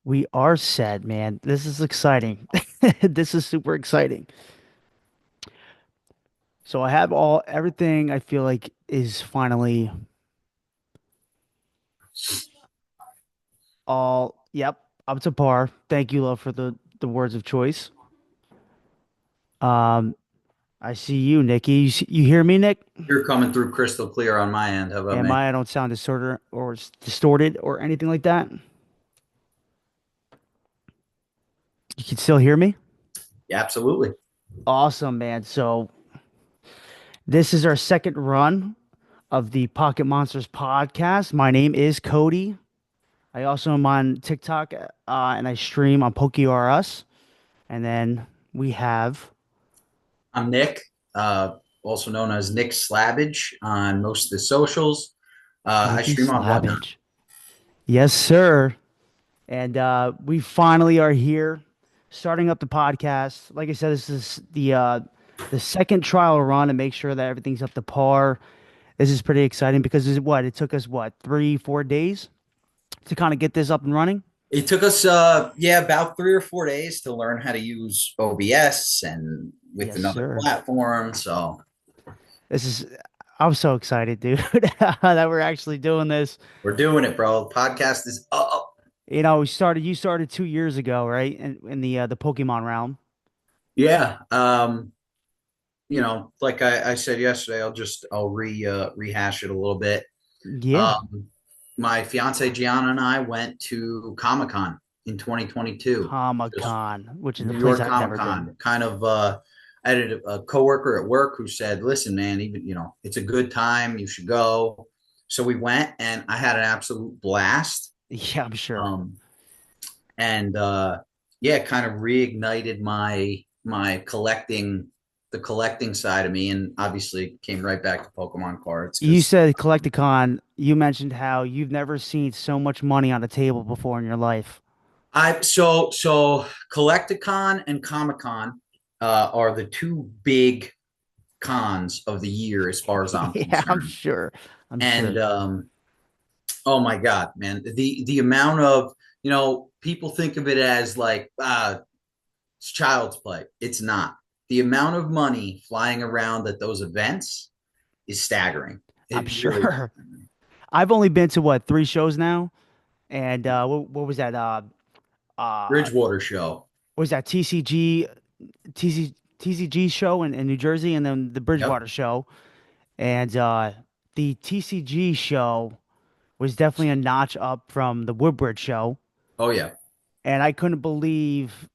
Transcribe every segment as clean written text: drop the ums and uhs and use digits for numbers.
We are set, man. This is exciting. This is super exciting. So I have everything I feel like is finally yep, up to par. Thank you, love, for the words of choice. Um, I see you, Nikki. You hear me, Nick? You're coming through crystal clear on my end. How about Am me? I don't sound distorted or anything like that? You can still hear me? Yeah, absolutely. Awesome, man. So this is our second run of the Pocket Monsters podcast. My name is Cody. I also am on TikTok, and I stream on PokeRS. And then we have I'm Nick, also known as Nick Slabbage on most of the socials. I Nicky stream on Whatnot. Slavage. Yes, sir. And we finally are here, starting up the podcast. Like I said, this is the second trial run to make sure that everything's up to par. This is pretty exciting because it took us what 3, 4 days to kind of get this up and running. It took us, about 3 or 4 days to learn how to use OBS and with Yes, another sir. platform. So This is I'm so excited, dude, that we're actually doing this. we're doing it, bro. Podcast is up. You started 2 years ago, right? In the Pokemon realm. Yeah. Like I said yesterday, I'll rehash it a little bit. Yeah, Um, my fiance Gianna and I went to Comic Con in 2022, Comic just Con, which is a New place York I've Comic never been. Con. I had a coworker at work who said, "Listen, man, even it's a good time. You should go." So we went, and I had an absolute blast. Yeah, I'm sure. Um, and Yeah, kind of reignited my the collecting side of me, and obviously came right back to Pokemon cards You because said Collecticon. You mentioned how you've never seen so much money on a table before in your life. so Collecticon and Comic Con are the two big cons of the year as far as I'm Yeah, I'm concerned. sure. I'm And sure. Oh my God, man, the amount of people think of it as like it's child's play. It's not. The amount of money flying around at those events is staggering. I'm It really sure. I've only been to what 3 shows now, and what was that? Uh, Bridgewater show. what was that TCG show in New Jersey, and then the Yep. Bridgewater show, and the TCG show was definitely a notch up from the Woodbridge show, Oh yeah. and I couldn't believe,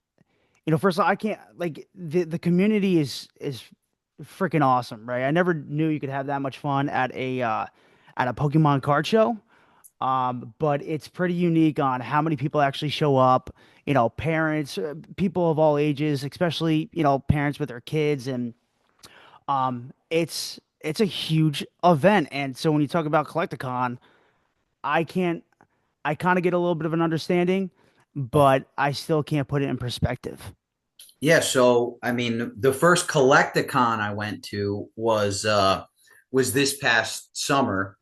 first of all, I can't like the community is freaking awesome, right? I never knew you could have that much fun at a Pokemon card show. But it's pretty unique on how many people actually show up. Parents, people of all ages, especially parents with their kids, and it's a huge event. And so when you talk about Collecticon, I can't. I kind of get a little bit of an understanding, but I still can't put it in perspective. Yeah, so I mean, the first Collecticon I went to was this past summer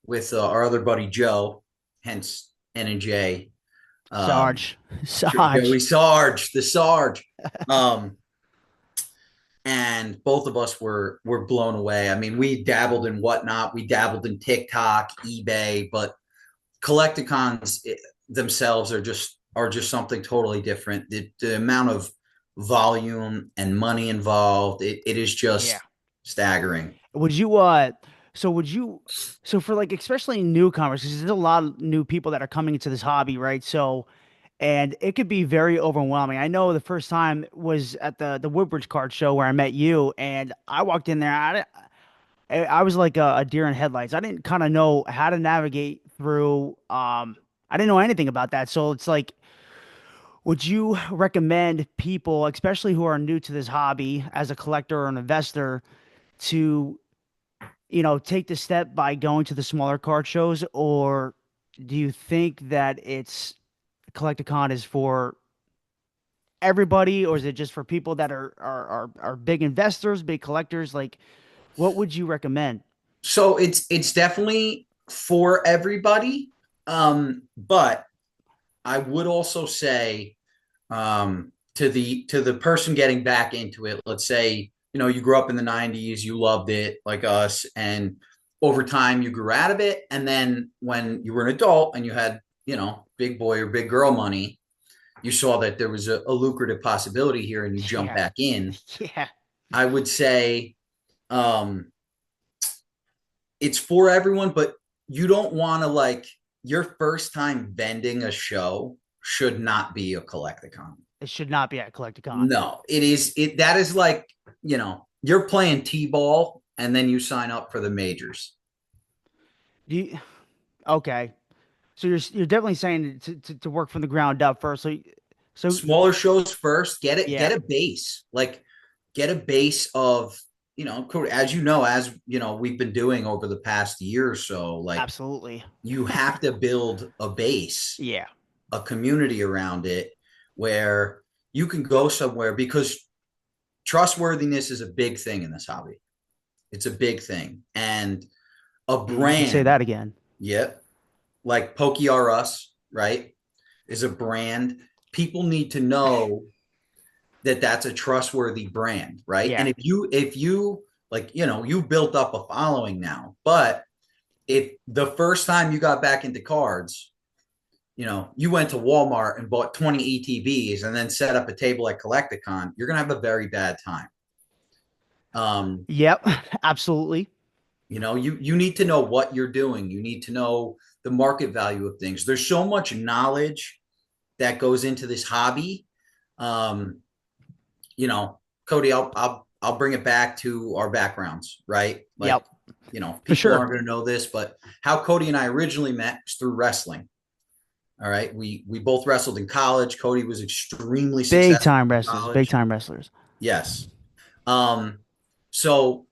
with our other buddy Joe, hence N and J. Sarge, Joey Sarge. Sarge, the Sarge. Um, and both of us were blown away. I mean, we dabbled in Whatnot, we dabbled in TikTok, eBay, but collecticons themselves are just something totally different. The amount of volume and money involved, it is Yeah. just staggering. Would you so would you so for like especially newcomers, because there's a lot of new people that are coming into this hobby, right? So and it could be very overwhelming. I know the first time was at the Woodbridge card show where I met you, and I walked in there. I was like a deer in headlights. I didn't kind of know how to navigate through. I didn't know anything about that. So it's like, would you recommend people, especially who are new to this hobby as a collector or an investor, to take the step by going to the smaller card shows, or do you think that it's Collecticon is for everybody, or is it just for people that are big investors, big collectors? Like, what would you recommend? So it's definitely for everybody. But I would also say to the person getting back into it, let's say, you grew up in the 90s, you loved it like us, and over time you grew out of it. And then when you were an adult and you had, big boy or big girl money, you saw that there was a lucrative possibility here and you jumped Yeah. back in. Yeah. I would say um, it's for everyone, but you don't want to like your first time vending a show should not be a collecticon. It should not be at Collecticon. No, that is like, you're playing T-ball and then you sign up for the majors. Do you, okay. So you're definitely saying to work from the ground up first. So Smaller shows first, get yeah, a base. Like get a base of, as we've been doing over the past year or so, like absolutely. you have to build a base, Yeah. a community around it where you can go somewhere because trustworthiness is a big thing in this hobby. It's a big thing. And a You can say brand, that again. yeah, like Poke R Us, right, is a brand. People need to know that that's a trustworthy brand, right? Yeah. And if you like, you built up a following now, but if the first time you got back into cards, you went to Walmart and bought 20 ETBs and then set up a table at Collecticon, you're gonna have a very bad time. Um, Yep. Absolutely. you need to know what you're doing. You need to know the market value of things. There's so much knowledge that goes into this hobby. Um, Cody, I'll bring it back to our backgrounds, right? Yep. Like, For people sure. aren't going to know this, but how Cody and I originally met was through wrestling. All right, we both wrestled in college. Cody was extremely Big successful time in wrestlers. Big college. time wrestlers. Yes. So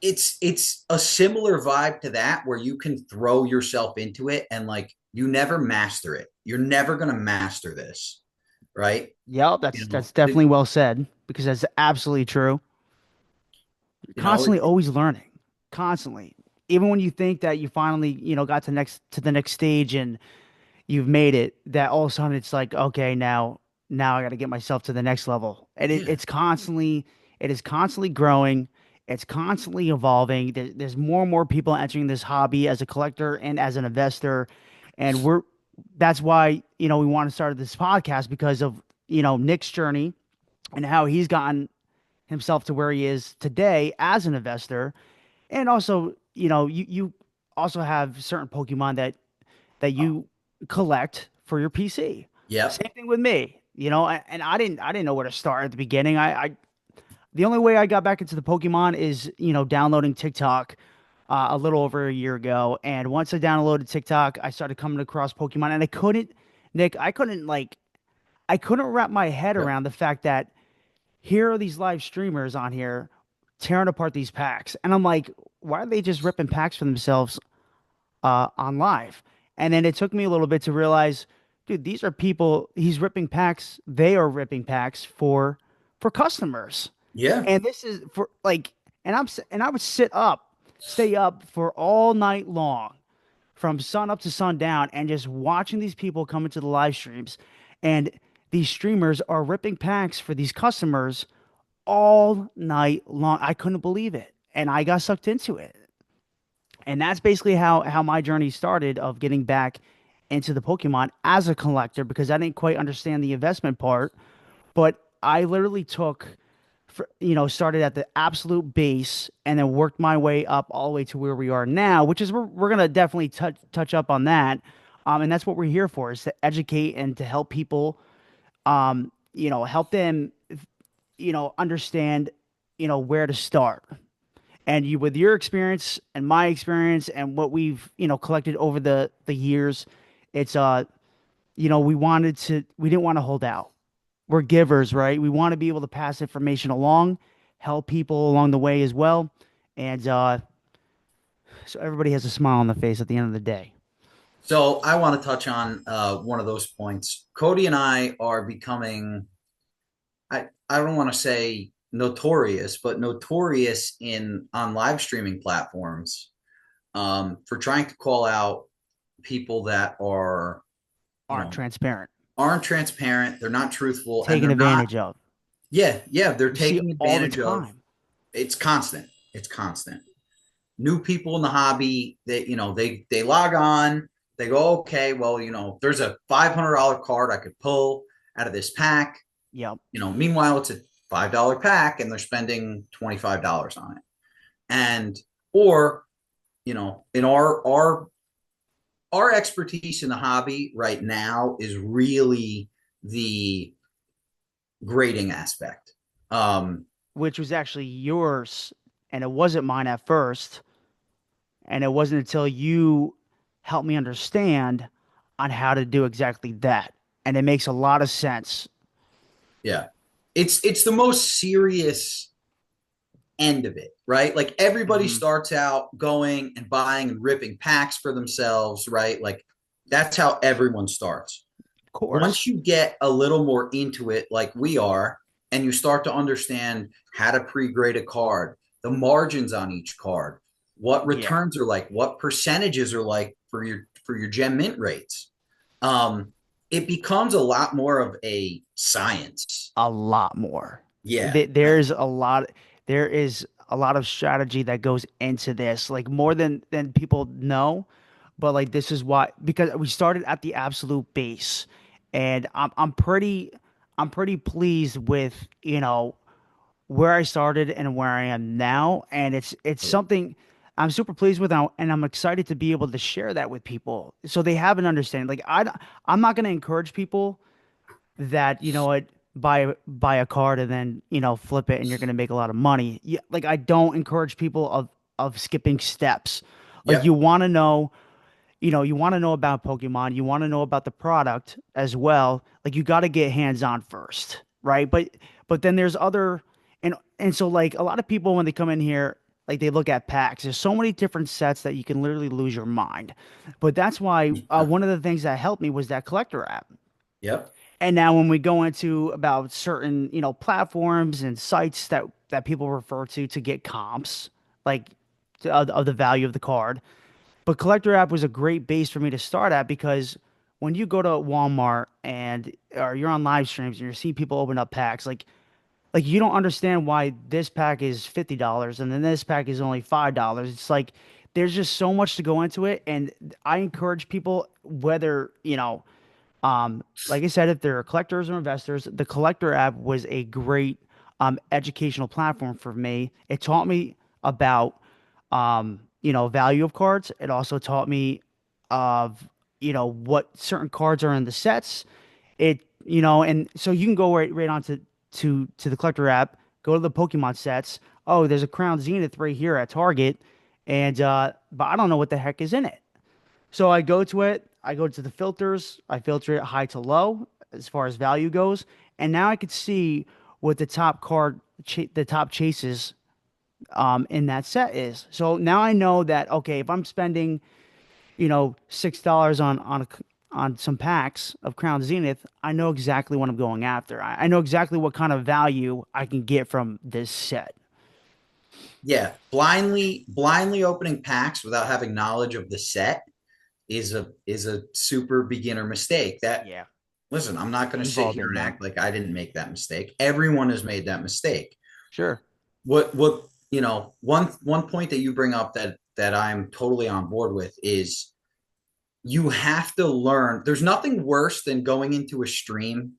it's a similar vibe to that where you can throw yourself into it and like you never master it. You're never going to master this, right? Yep. You That's know, definitely well said because that's absolutely true. You're you know, constantly always learning. Constantly. Even when you think that you finally, got to the next stage and you've made it, that all of a sudden it's like, okay, now I got to get myself to the next level. And yeah, it is constantly growing. It's constantly evolving. There's more and more people entering this hobby as a collector and as an investor. And that's why, we want to start this podcast because of, Nick's journey and how he's gotten himself to where he is today as an investor. And also, you also have certain Pokemon that you collect for your PC. yep, Same thing with me, and I didn't know where to start at the beginning. The only way I got back into the Pokemon is, downloading TikTok a little over a year ago. And once I downloaded TikTok, I started coming across Pokemon and Nick, I couldn't wrap my head yep, around the fact that here are these live streamers on here tearing apart these packs. And I'm like, why are they just ripping packs for themselves on live? And then it took me a little bit to realize, dude, these are people he's ripping packs. They are ripping packs for customers. yeah, And this is for like, and I would stay up for all night long from sun up to sundown and just watching these people come into the live streams. And these streamers are ripping packs for these customers all night long. I couldn't believe it. And I got sucked into it. And that's basically how my journey started of getting back into the Pokemon as a collector because I didn't quite understand the investment part. But I literally started at the absolute base and then worked my way up all the way to where we are now, which is we're gonna definitely touch up on that. And that's what we're here for is to educate and to help people, help them, understand, where to start. And you, with your experience and my experience and what we've, collected over the years, it's we didn't want to hold out. We're givers, right? We want to be able to pass information along, help people along the way as well. And so everybody has a smile on the face at the end of the day. So I want to touch on one of those points. Cody and I are becoming, I don't want to say notorious, but notorious in on live streaming platforms for trying to call out people that are, Aren't not transparent, aren't transparent. They're not truthful, and taken they're not. advantage of. Yeah, yeah, they're We see taking all the advantage of. time. It's constant. It's constant. New people in the hobby that they log on, they go, okay, well, there's a $500 card I could pull out of this pack. Yep. Meanwhile, it's a $5 pack and they're spending $25 on it. And or in our expertise in the hobby right now is really the grading aspect. Which was actually yours, and it wasn't mine at first. And it wasn't until you helped me understand on how to do exactly that. And it makes a lot of sense. Yeah. It's the most serious end of it, right? Like everybody Hmm. starts out going and buying and ripping packs for themselves, right? Like that's how everyone starts. Of course. Once you get a little more into it, like we are, and you start to understand how to pre-grade a card, the margins on each card, what Yeah, returns are like, what percentages are like for your gem mint rates. Um, it becomes a lot more of a science. a lot more. Yeah. There is a lot of strategy that goes into this, like more than people know. But like this is why, because we started at the absolute base, and I'm pretty pleased with, where I started and where I am now. And it's something I'm super pleased with now, and I'm excited to be able to share that with people so they have an understanding. Like I'm not going to encourage people that, what, buy a card and then, flip it and you're going to make a lot of money. Yeah, like I don't encourage people of skipping steps. Like Yep. you want to know about Pokemon, you want to know about the product as well. Like you got to get hands on first, right? But then there's other, and so like a lot of people when they come in here, like they look at packs. There's so many different sets that you can literally lose your mind. But that's why Yeah. one of the things that helped me was that collector app. Yep. And now when we go into about certain, platforms and sites that people refer to get comps, like of the value of the card. But Collector app was a great base for me to start at because when you go to Walmart and or you're on live streams and you're seeing people open up packs, like you don't understand why this pack is $50 and then this pack is only $5. It's like there's just so much to go into it, and I encourage people, whether, like I said, if they're collectors or investors, the Collector app was a great educational platform for me. It taught me about value of cards. It also taught me of, what certain cards are in the sets. And so you can go right on to the Collector app, go to the Pokemon sets. Oh, there's a Crown Zenith right here at Target, and but I don't know what the heck is in it. So I go to it, I go to the filters, I filter it high to low as far as value goes, and now I could see what the top chases in that set is. So now I know that, okay, if I'm spending, $6 on some packs of Crown Zenith, I know exactly what I'm going after. I know exactly what kind of value I can get from this set. Yeah. Blindly opening packs without having knowledge of the set is a super beginner mistake. That Yeah, listen, I'm not going to we've sit all here been and there. act like I didn't make that mistake. Everyone has made that mistake. Sure. What one point that you bring up that I'm totally on board with is you have to learn. There's nothing worse than going into a stream,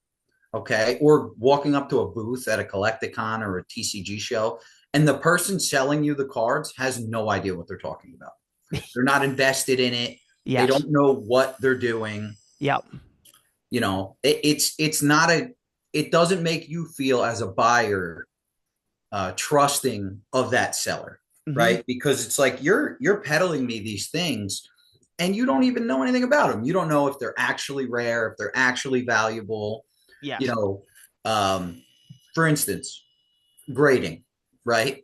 okay, or walking up to a booth at a Collecticon or a TCG show, and the person selling you the cards has no idea what they're talking about. They're not invested in it. They Yes. don't know what they're doing. Yep. It's not a. It doesn't make you feel as a buyer trusting of that seller, Hmm. right? Because it's like you're peddling me these things, and you don't even know anything about them. You don't know if they're actually rare, if they're actually valuable. You Yes. know, um, for instance, grading, right?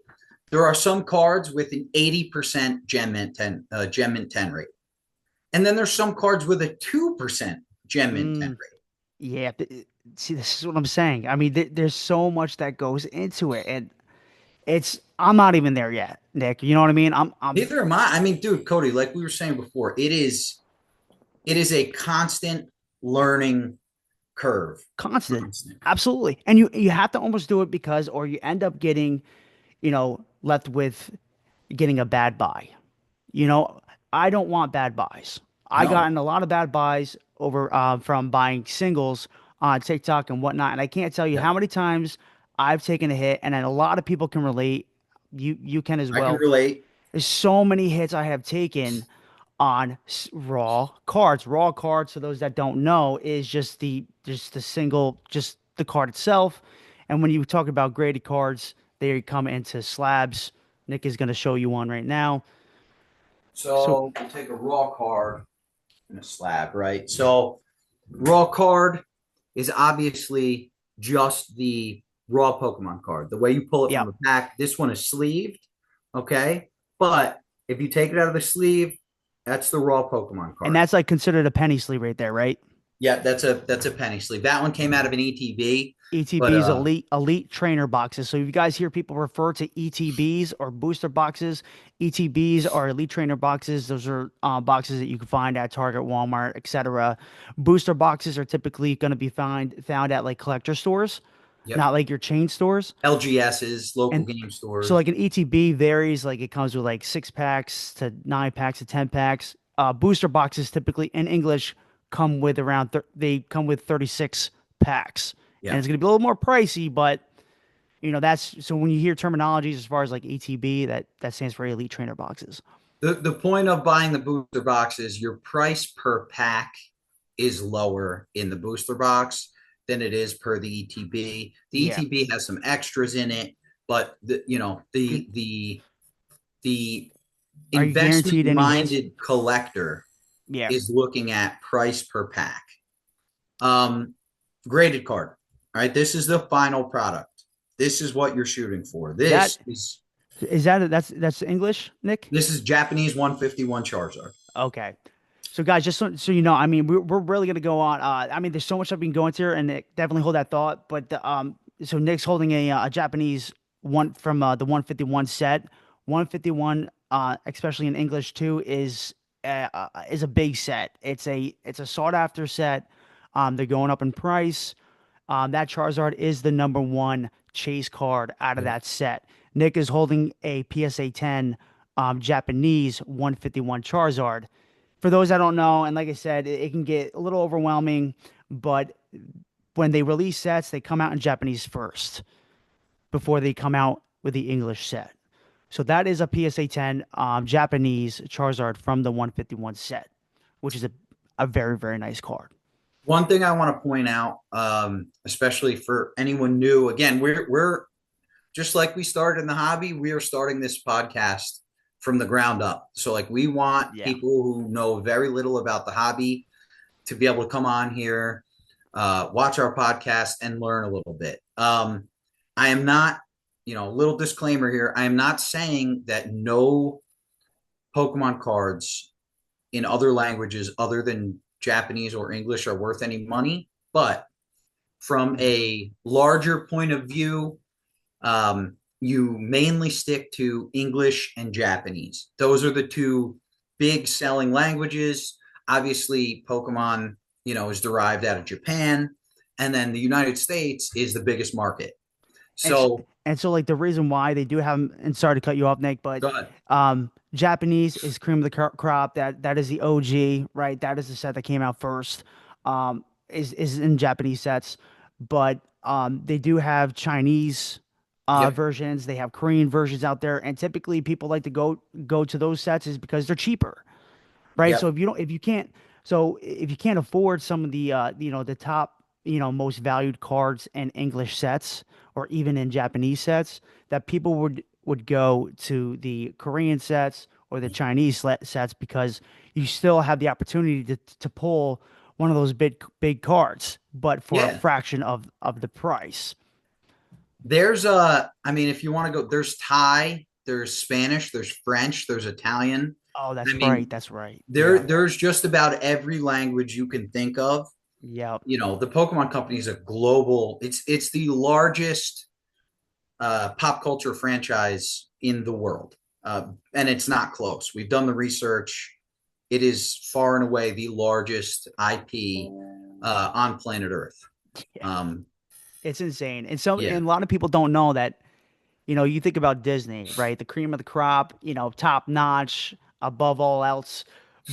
There are some cards with an 80% gem mint 10 rate. And then there's some cards with a 2% gem mint 10 Mm. rate. Yeah, see, this is what I'm saying. I mean, there's so much that goes into it, and I'm not even there yet, Nick. You know what I mean? I'm Neither am I. I mean, dude, Cody, like we were saying before, it is a constant. learning curve. Constant. Constant. Absolutely. And you have to almost do it because, or you end up getting, left with getting a bad buy. You know, I don't want bad buys. I got No, in a lot of bad buys over from buying singles on TikTok and whatnot, and I can't tell you yep. how many times I've taken a hit, and then a lot of people can relate. You can as I can well. relate. There's so many hits I have taken on raw cards. Raw cards, for those that don't know, is just the single, just the card itself. And when you talk about graded cards, they come into slabs. Nick is going to show you one right now. So, So we'll take a raw card and a slab, right? So raw card is obviously just the raw Pokemon card. The way you pull it from yeah. the pack, this one is sleeved, okay? But if you take it out of the sleeve, that's the raw Pokemon And card. that's like considered a penny sleeve right there, right? Yeah, that's a penny sleeve. That one came out of an ETB, but ETBs, elite trainer boxes. So if you guys hear people refer to ETBs or booster boxes, ETBs are elite trainer boxes. Those are boxes that you can find at Target, Walmart, etc. Booster boxes are typically going to be found at like collector stores, yep, not like your chain stores. LGS's, local And game so stores. like an ETB varies, like it comes with like 6 packs to 9 packs to 10 packs. Booster boxes typically in English come with they come with 36 packs. And Yeah. it's gonna be a little more pricey, but that's so when you hear terminologies as far as like ETB, that stands for Elite Trainer boxes. The point of buying the booster box is your price per pack is lower in the booster box than it is per the ETB. The Yeah. ETB has some extras in it, but the Are you investment guaranteed any hits? minded collector Yeah. is looking at price per pack. Um, Graded card. All right, this is the final product. This is what you're shooting for. That This is that's English, Nick? this is Japanese 151 Charizard. Okay. So guys, just so you know, I mean, we're really gonna go on. I mean, there's so much I've been going through, and Nick, definitely hold that thought. But so Nick's holding a Japanese one from the 151 set. 151, especially in English too, is a big set. It's a sought after set. They're going up in price. That Charizard is the number one chase card out of Yep. that set. Nick is holding a PSA 10 Japanese 151 Charizard. For those that don't know, and like I said, it can get a little overwhelming, but when they release sets, they come out in Japanese first before they come out with the English set. So that is a PSA 10 Japanese Charizard from the 151 set, which is a very, very nice card. One thing I want to point out, especially for anyone new, again, we're just like we started in the hobby. We are starting this podcast from the ground up. So, like, we want Yeah. people who know very little about the hobby to be able to come on here, watch our podcast, and learn a little bit. I am not, a little disclaimer here. I am not saying that no Pokemon cards in other languages other than Japanese or English are worth any money. But from Mhm. a larger point of view, you mainly stick to English and Japanese. Those are the two big selling languages. Obviously, Pokemon, is derived out of Japan, and then the United States is the biggest market. And s- So, and so like the reason why they do have, and sorry to cut you off, Nick, but go ahead. Japanese is cream of the crop. That is the OG, right? That is the set that came out first. Is in Japanese sets, but they do have Chinese Yep. versions. They have Korean versions out there, and typically people like to go to those sets is because they're cheaper, right? So Yep. if you can't afford some of the the top most valued cards in English sets or even in Japanese sets, that people would go to the Korean sets or the Chinese sets because you still have the opportunity to pull one of those big cards, but for a Yeah. fraction of the price. I mean, if you want to go, there's Thai, there's Spanish, there's French, there's Italian. Oh, I that's right. mean, That's right. there Yeah. there's just about every language you can think of. Yeah. The Pokemon Company is a global. It's the largest pop culture franchise in the world, and it's not close. We've done the research. It is far and away the largest IP on planet Earth. Yeah, Um, it's insane. yeah, And a lot of people don't know that, you think about Disney, right? The cream of the crop, top notch, above all else.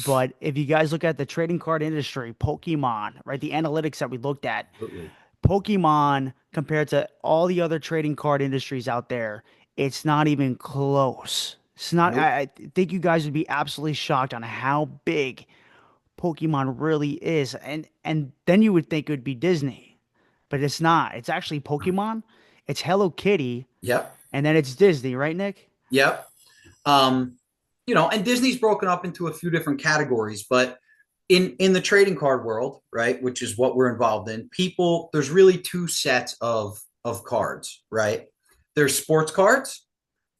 But if you guys look at the trading card industry, Pokemon, right? The analytics that we looked at, absolutely. Pokemon compared to all the other trading card industries out there, it's not even close. It's not, Nope. I think you guys would be absolutely shocked on how big Pokemon really is. And then you would think it would be Disney, but it's not. It's actually Pokemon, it's Hello Kitty, Yep. and then it's Disney, right, Nick? Yep. Um, and Disney's broken up into a few different categories, but in the trading card world, right, which is what we're involved in, people there's really two sets of cards, right? There's sports cards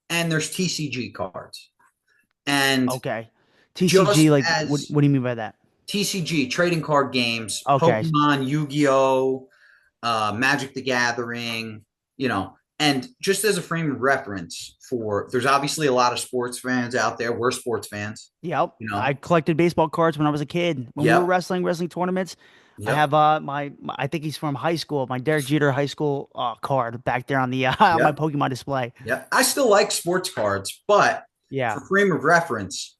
and there's TCG cards. And Okay. TCG, just like, as what do you mean by that? TCG trading card games, Okay. Pokemon, Yu-Gi-Oh, Magic the Gathering, and just as a frame of reference there's obviously a lot of sports fans out there. We're sports fans, Yep. you I know. collected baseball cards when I was a kid. When we were Yep, wrestling tournaments, I yep, have I think he's from high school, my Derek Jeter high school card back there on the on my yep, Pokemon display. yep. I still like sports cards, but Yeah. for frame of reference,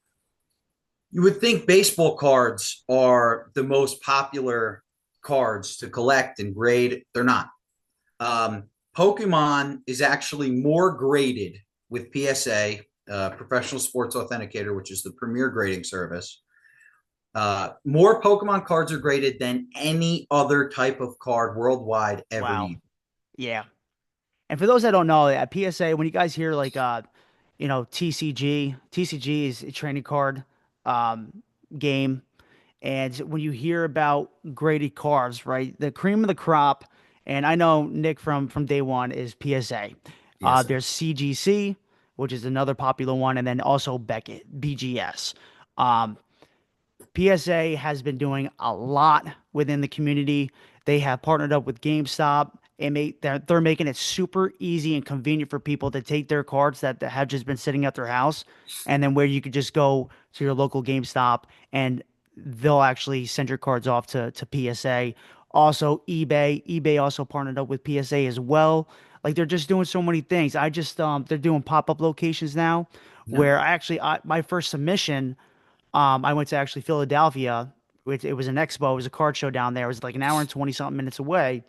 you would think baseball cards are the most popular cards to collect and grade. They're not. Um, Pokemon is actually more graded with PSA, Professional Sports Authenticator, which is the premier grading service. More Pokemon cards are graded than any other type of card worldwide ever Wow. used. Yeah. And for those that don't know, at PSA, when you guys hear like TCG is a training card um game. And when you hear about graded cards, right, the cream of the crop, and I know Nick from day one is PSA. Yes. There's CGC, which is another popular one, and then also Beckett, BGS. Um, PSA has been doing a lot within the community. They have partnered up with GameStop and they're making it super easy and convenient for people to take their cards that have just been sitting at their house, and then where you could just go to your local GameStop and they'll actually send your cards off to PSA. Also, eBay also partnered up with PSA as well. Like they're just doing so many things. They're doing pop-up locations now Yeah. where my first submission I went to actually Philadelphia. It was an expo. It was a card show down there. It was like an hour and 20 something minutes away.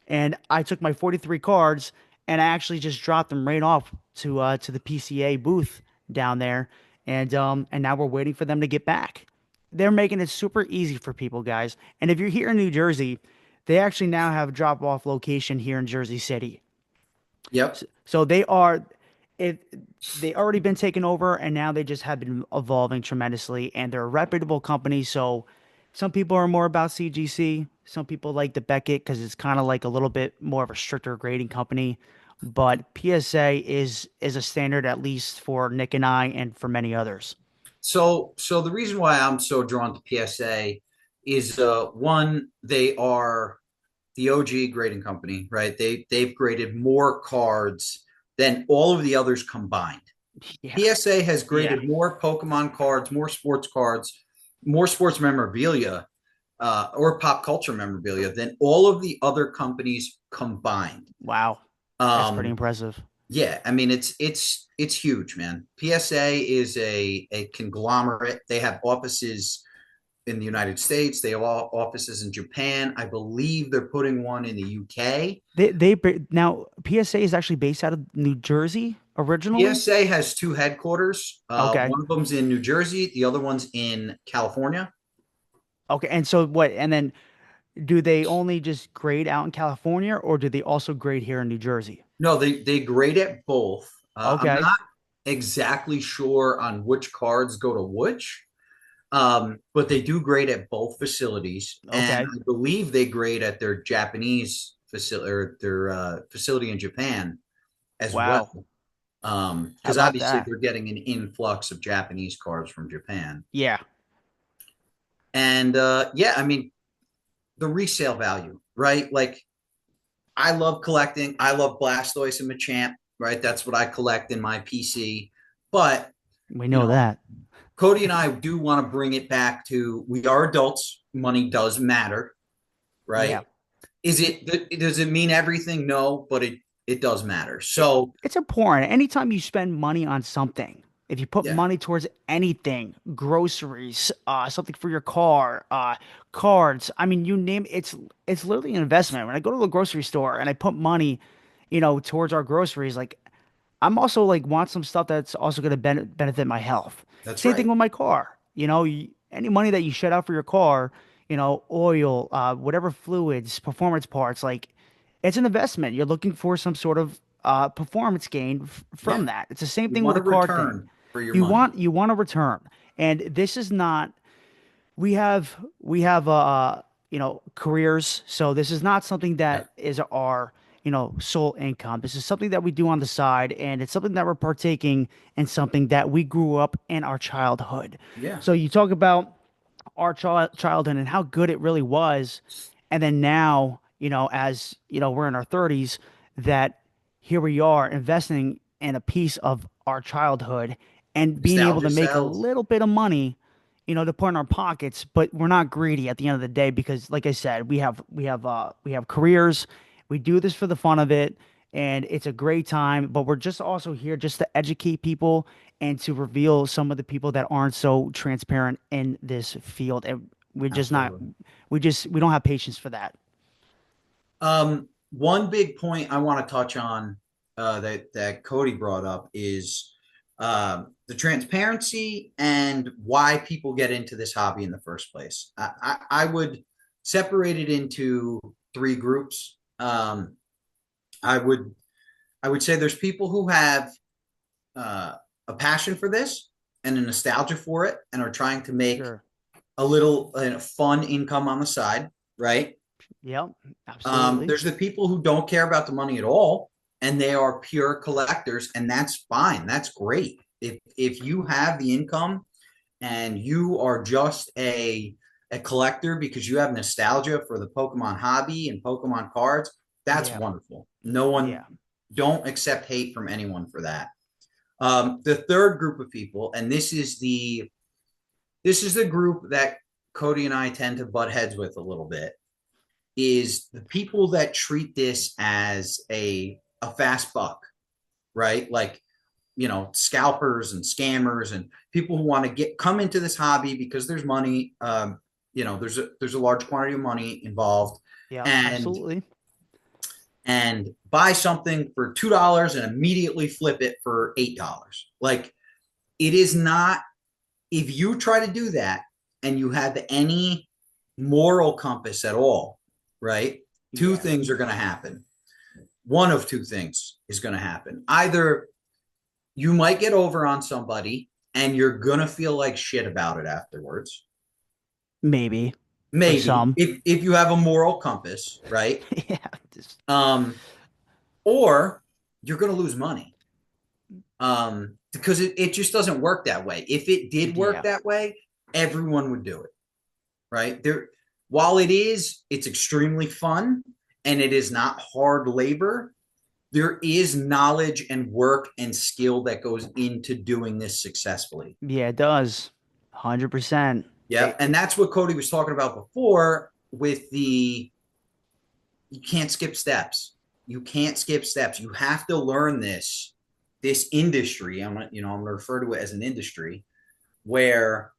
And I took my 43 cards and I actually just dropped them right off to the PCA booth down there. And now we're waiting for them to get back. They're making it super easy for people, guys. And if you're here in New Jersey, they actually now have a drop-off location here in Jersey City. Yep. So it they already been taken over and now they just have been evolving tremendously and they're a reputable company. So some people are more about CGC. Some people like the Beckett because it's kind of like a little bit more of a stricter grading company. But PSA is a standard at least for Nick and I and for many others. So the reason why I'm so drawn to PSA is one, they are the OG grading company, right? They've graded more cards than all of the others combined. Yeah. PSA has Yeah. graded more Pokemon cards, more sports memorabilia, or pop culture memorabilia than all of the other companies combined. Wow. That's pretty Um, impressive. yeah, I mean it's huge, man. PSA is a conglomerate. They have offices in the United States. They have offices in Japan. I believe they're putting one in the UK. Now PSA is actually based out of New Jersey originally. PSA has two headquarters. Okay. One of them's in New Jersey. The other one's in California. Okay. And so what? And then do they only just grade out in California or do they also grade here in New Jersey? No, they grade at both. I'm Okay. not exactly sure on which cards go to which, but they do grade at both facilities, and Okay. I believe they grade at their Japanese facility or their facility in Japan as well. Wow. How Because about obviously that? they're getting an influx of Japanese cards from Japan, Yeah. and yeah, I mean the resale value, right? Like I love collecting. I love Blastoise and Machamp, right? That's what I collect in my PC. But, We you know know, that. Cody and I do want to bring it back to we are adults. Money does matter. right? Yeah. Is Yeah. it does it mean everything? No, but it does matter. it, So it's important. Anytime you spend money on something, if you put yeah, money towards anything, groceries, something for your car, cards, I mean, you name it, it's literally an investment. When I go to the grocery store and I put money, towards our groceries, like I'm also like want some stuff that's also going to benefit my health. that's Same thing right. with my car. Any money that you shed out for your car, oil, whatever fluids, performance parts, like it's an investment. You're looking for some sort of performance gain Yeah, from that. It's the same you thing with want a a car thing. return for your You money. want you want a return, and this is not we have careers, so this is not something Yeah, that is our sole income. This is something that we do on the side, and it's something that we're partaking in, something that we grew up in our childhood. yeah, So you talk about our childhood and how good it really was, and then now, as we're in our 30s, that here we are investing in a piece of our childhood and being able nostalgia to make a sells. little bit of money, to put in our pockets, but we're not greedy at the end of the day because, like I said, we have careers. We do this for the fun of it, and it's a great time. But we're just also here just to educate people and to reveal some of the people that aren't so transparent in this field. And we're just not. Absolutely. We don't have patience for that. One big point I want to touch on that Cody brought up is the transparency and why people get into this hobby in the first place. I would separate it into three groups. I would I would say there's people who have a passion for this and a nostalgia for it, and are trying to make Sure. a little fun income on the side, right? Yep. Absolutely. There's the people who don't care about the money at all, and they are pure collectors, and that's fine. That's great. If you have the income and you are just a collector because you have nostalgia for the Pokemon hobby and Pokemon cards, that's Yeah. wonderful. No one Yeah. don't accept hate from anyone for that. The third group of people, and this is the group that Cody and I tend to butt heads with a little bit, is the people that treat this as a fast buck, right? Like, scalpers and scammers and people who want to come into this hobby because there's money. There's a large quantity of money involved, Yep. and Absolutely. buy something for $2 and immediately flip it for $8. Like, it is not. If you try to do that and you have any moral compass at all, right? Two Yeah. things are going to happen. One of two things is going to happen. Either you might get over on somebody and you're going to feel like shit about it afterwards. Maybe for Maybe some. if you have a moral compass, right? Yeah. Just, Um, or you're going to lose money. Because it just doesn't work that way. If it did work yeah. that way, everyone would do it, right? While it's extremely fun and it is not hard labor, there is knowledge and work and skill that goes into doing this successfully. Yeah. It does. 100%. Yeah. And that's what Cody was talking about before with you can't skip steps. You can't skip steps. You have to learn this industry. I'm gonna refer to it as an industry where,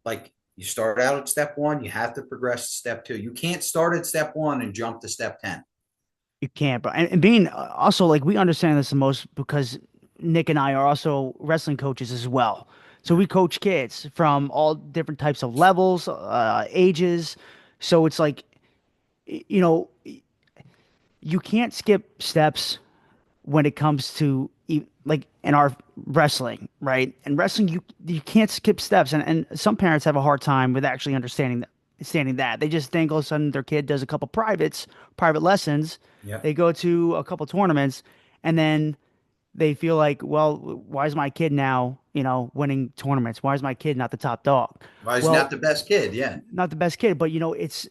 like, you start out at step one, you have to progress to step two. You can't start at step one and jump to step 10. You can't, but and being also like we understand this the most because Nick and I are also wrestling coaches as well. So Yeah. we coach kids from all different types of levels, ages. So it's like, you know, you can't skip steps when it comes to like in our wrestling, right? And wrestling, you can't skip steps, and some parents have a hard time with actually understanding that. They just think all of a sudden their kid does a couple private lessons, Yeah. they go to a couple tournaments, and then they feel like, well, why is my kid now, winning tournaments? Why is my kid not the top dog? Well, he's not Well, the best kid. Yeah. not the best kid, but it's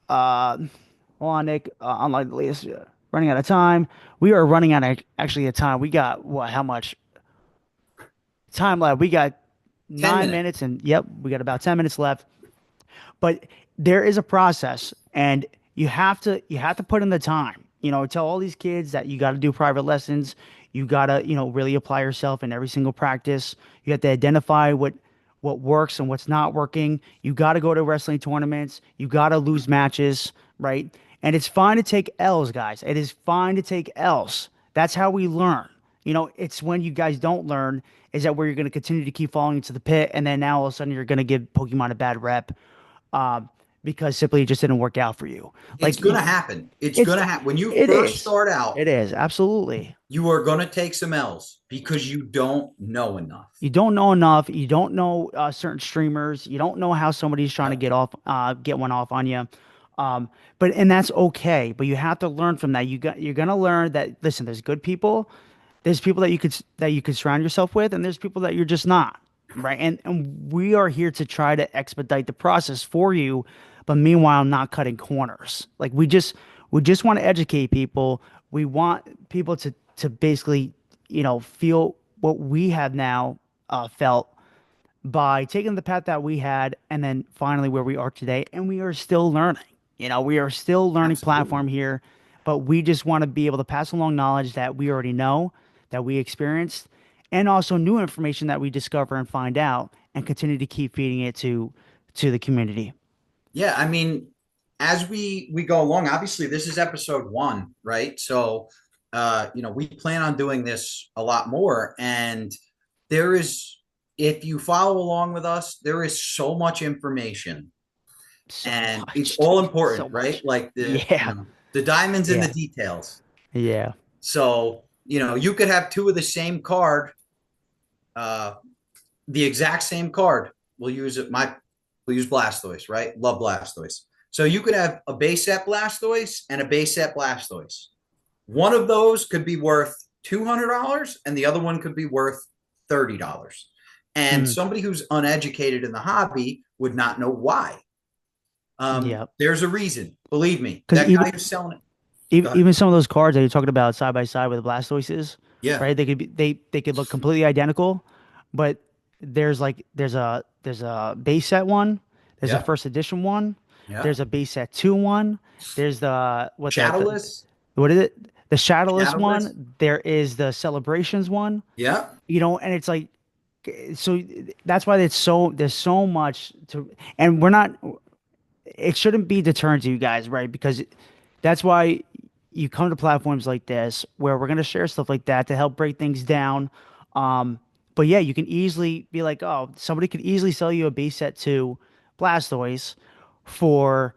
uh hold on, Nick. Unlike the latest, running out of time. We are running out of actually a time. We got what? How much time left? We got 10 nine minutes. minutes, and yep, we got about 10 minutes left. But there is a process, and you have to put in the time. Tell all these kids that you got to do private lessons. You got to, really apply yourself in every single practice. You have to identify what works and what's not working. You got to go to wrestling tournaments. You got to lose matches, right? And it's fine to take L's, guys. It is fine to take L's. That's how we learn. It's when you guys don't learn is that where you're going to continue to keep falling into the pit, and then now all of a sudden you're going to give Pokemon a bad rep, um, because simply it just didn't work out for you. It's Like going to happen. It's it's going to happen. When you it first is, start out, it is absolutely. you are going to take some L's because you don't know enough. You don't know enough. You don't know certain streamers. You don't know how somebody's trying to Yep. get one off on you. And that's okay. But you have to learn from that. You're gonna learn that. Listen, there's good people. There's people that you could surround yourself with, and there's people that you're just not, right? And we are here to try to expedite the process for you, but meanwhile not cutting corners. Like we just want to educate people. We want people to basically, feel what we have now felt by taking the path that we had, and then finally where we are today. And we are still learning. We are still learning Absolutely. platform here, but we just want to be able to pass along knowledge that we already know, that we experienced, and also new information that we discover and find out, and continue to keep feeding it to the community. Yeah, I mean, as we go along, obviously this is episode one, right? So, we plan on doing this a lot more, and there is, if you follow along with us, there is so much information, So and it's much, all dude. So important, right? much. Like Yeah. the diamonds in the Yeah. details. Yeah. So, you could have two of the same card, uh, the exact same card. We'll use it. We'll use Blastoise, right? Love Blastoise. So you could have a base set Blastoise and a base set Blastoise. One of those could be worth $200, and the other one could be worth $30. And Mm. somebody who's uneducated in the hobby would not know why. Yeah. There's a reason. Believe me, Because that even guy who's selling it. Go ahead. even some of those cards that you're talking about side by side with the Blastoises, Yeah. right? They could look completely identical, but there's a base set one, there's a Yeah. first edition one, Yeah. there's a base set two one, there's the Shadowless. what is it? The Shadowless Shadowless. one, there is the Celebrations one, Yeah. and it's like, so that's why there's so much to, and we're not, it shouldn't be deterrent to you guys, right? Because that's why you come to platforms like this where we're going to share stuff like that to help break things down. But yeah, you can easily be like, oh, somebody could easily sell you a base set to Blastoise for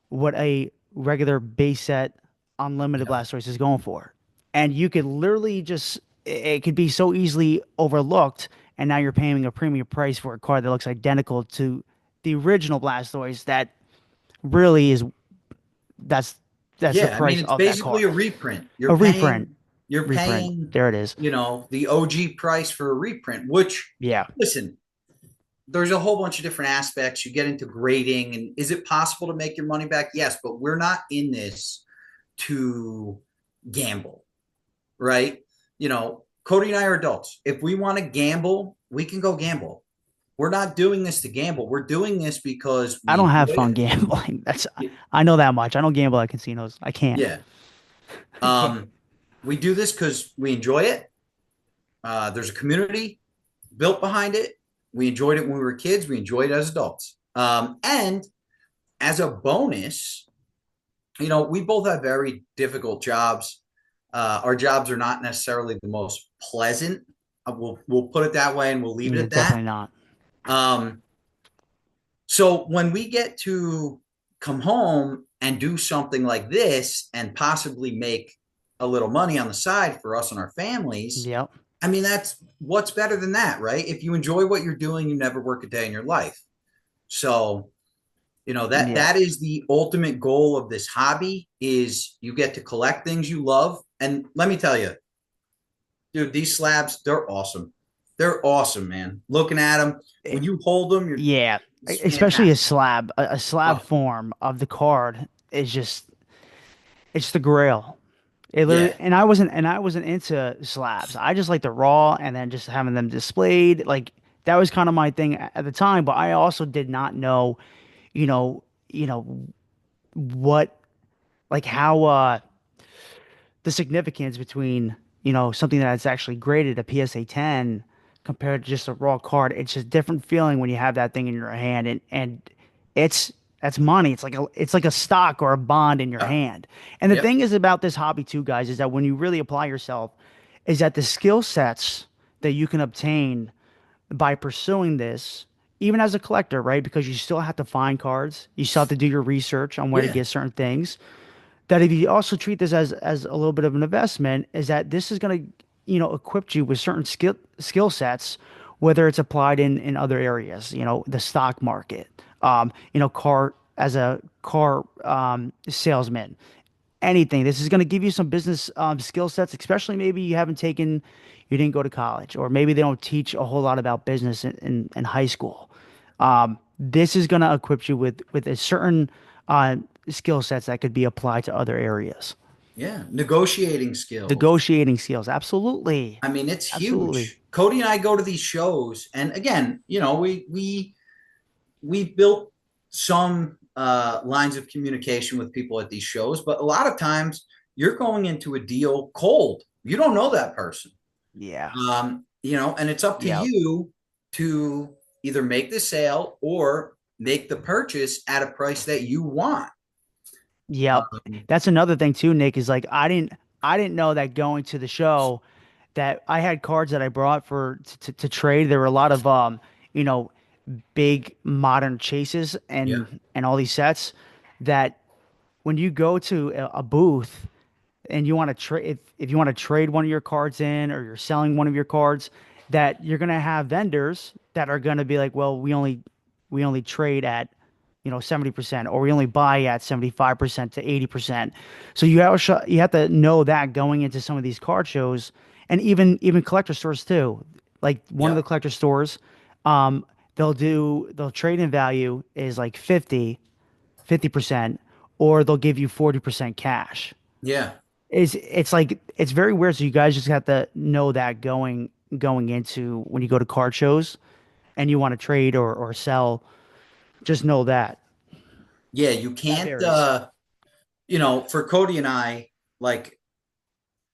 what a regular base set unlimited Yeah. Blastoise is going for. And you could literally just, it could be so easily overlooked. And now you're paying a premium price for a card that looks identical to the original Blastoise that really is, that's that's the Yeah, I mean price it's of that basically a card. reprint. A reprint. You're Reprint. paying, There it is. the OG price for a reprint, which, Yeah. listen, there's a whole bunch of different aspects. You get into grading, and is it possible to make your money back? Yes, but we're not in this to gamble, right? Cody and I are adults. If we want to gamble, we can go gamble. We're not doing this to gamble. We're doing this because I we don't have enjoy fun it. gambling. I know that much. I don't gamble at casinos. I can't. Yeah. I can't. Um, we do this because we enjoy it. There's a community built behind it. We enjoyed it when we were kids. We enjoyed it as adults. And as a bonus, we both have very difficult jobs. Our jobs are not necessarily the most pleasant. We'll put it that way, and we'll leave it Yeah, at that. definitely not. Um, so when we get to come home and do something like this and possibly make a little money on the side for us and our families, Yep. I mean, that's what's better than that, right? If you enjoy what you're doing, you never work a day in your life. So, that Yep. that is the ultimate goal of this hobby is you get to collect things you love. And let me tell you, dude, these slabs, they're awesome. They're awesome, man. Looking at them, when you hold them, Yeah. it's Especially a fantastic. slab. A slab Oh, form of the card is just, it's the grail. It literally, yeah. and I wasn't into slabs. I just like the raw and then just having them displayed. Like that was kind of my thing at the time, but I also did not know, you know, you know, what, like how, the significance between, something that's actually graded a PSA 10 compared to just a raw card. It's just a different feeling when you have that thing in your hand, and it's that's money. It's like a stock or a bond in your Yep. hand. And the Yep. thing is about this hobby too, guys, is that when you really apply yourself, is that the skill sets that you can obtain by pursuing this, even as a collector, right? Because you still have to find cards, you still have to do your research on where to Yeah. get certain things, that if you also treat this as a little bit of an investment, is that this is going to, equip you with certain skill sets, whether it's applied in other areas, the stock market, car salesman, anything. This is going to give you some business skill sets, especially maybe you didn't go to college, or maybe they don't teach a whole lot about business in high school. This is going to equip you with a certain uh, skill sets that could be applied to other areas. Yeah. Negotiating skills. Negotiating skills, absolutely, I mean, it's absolutely. huge. Cody and I go to these shows, and again, we built some lines of communication with people at these shows, but a lot of times you're going into a deal cold. You don't know that person, Yeah, and it's up to yeah, you to either make the sale or make the purchase at a price that you want. yep. Um, That's another thing too, Nick, is like I didn't know that going to the show that I had cards that I brought to trade. There were a lot of you know, big modern chases yeah, and all these sets that when you go to a booth and you want to trade, if you want to trade one of your cards in, or you're selling one of your cards, that you're going to have vendors that are going to be like, well, we only trade at 70%, or we only buy at 75% to 80%. So you have to know that going into some of these card shows, and even collector stores too. Like one of yeah, the collector stores, they'll trade in value is like 50%, or they'll give you 40% cash. yeah. It's like it's very weird. So you guys just have to know that going into when you go to card shows and you want to trade or sell, just know that Yeah, you that can't, varies. for Cody and I, like,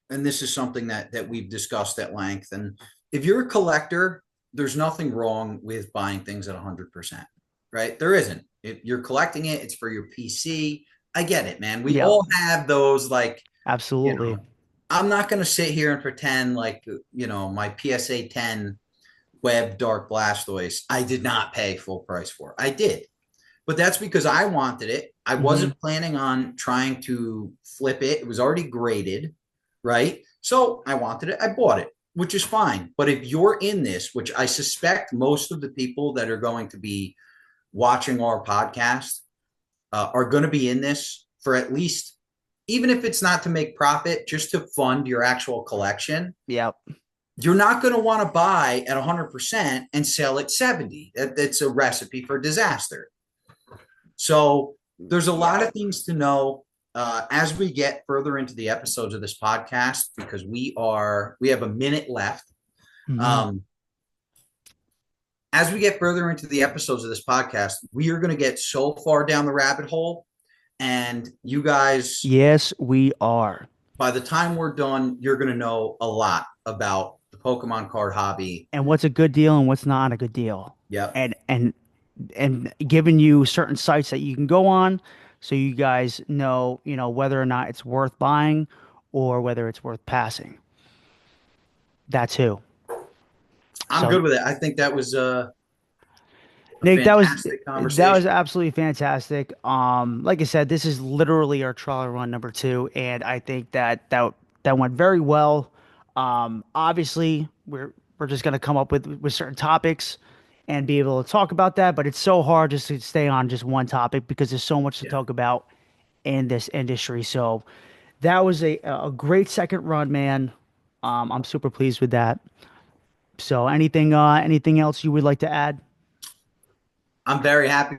and this is something that we've discussed at length. And if you're a collector, there's nothing wrong with buying things at 100%, right? There isn't. If you're collecting it, it's for your PC. I get it, man. We Yep, all have those, like, you absolutely. know, I'm not going to sit here and pretend like, my PSA 10 Web Dark Blastoise, I did not pay full price for. I did, but that's because I wanted it. I Hmm. wasn't planning on trying to flip it. It was already graded, right? So I wanted it. I bought it, which is fine. But if you're in this, which I suspect most of the people that are going to be watching our podcast are going to be in this for at least, even if it's not to make profit, just to fund your actual collection, Yep. you're not going to want to buy at 100% and sell at 70. That's a recipe for disaster. So there's a lot Yep. of things to know as we get further into the episodes of this podcast, because we have a minute left. Hmm. Um, as we get further into the episodes of this podcast, we are going to get so far down the rabbit hole, and you guys, Yes, we are. by the time we're done, you're going to know a lot about the Pokemon card hobby. And what's a good deal and what's not a good deal, Yep. and giving you certain sites that you can go on, so you guys know whether or not it's worth buying or whether it's worth passing. That too. I'm So good with it. I think that was a Nick, fantastic that was conversation. absolutely fantastic. Like I said, this is literally our trial run number two, and I think that went very well. Obviously, we're just gonna come up with certain topics and be able to talk about that, but it's so hard just to stay on just one topic because there's so much to Yeah. talk about in this industry. So that was a great second run, man. I'm super pleased with that. So anything else you would like to add? I'm very happy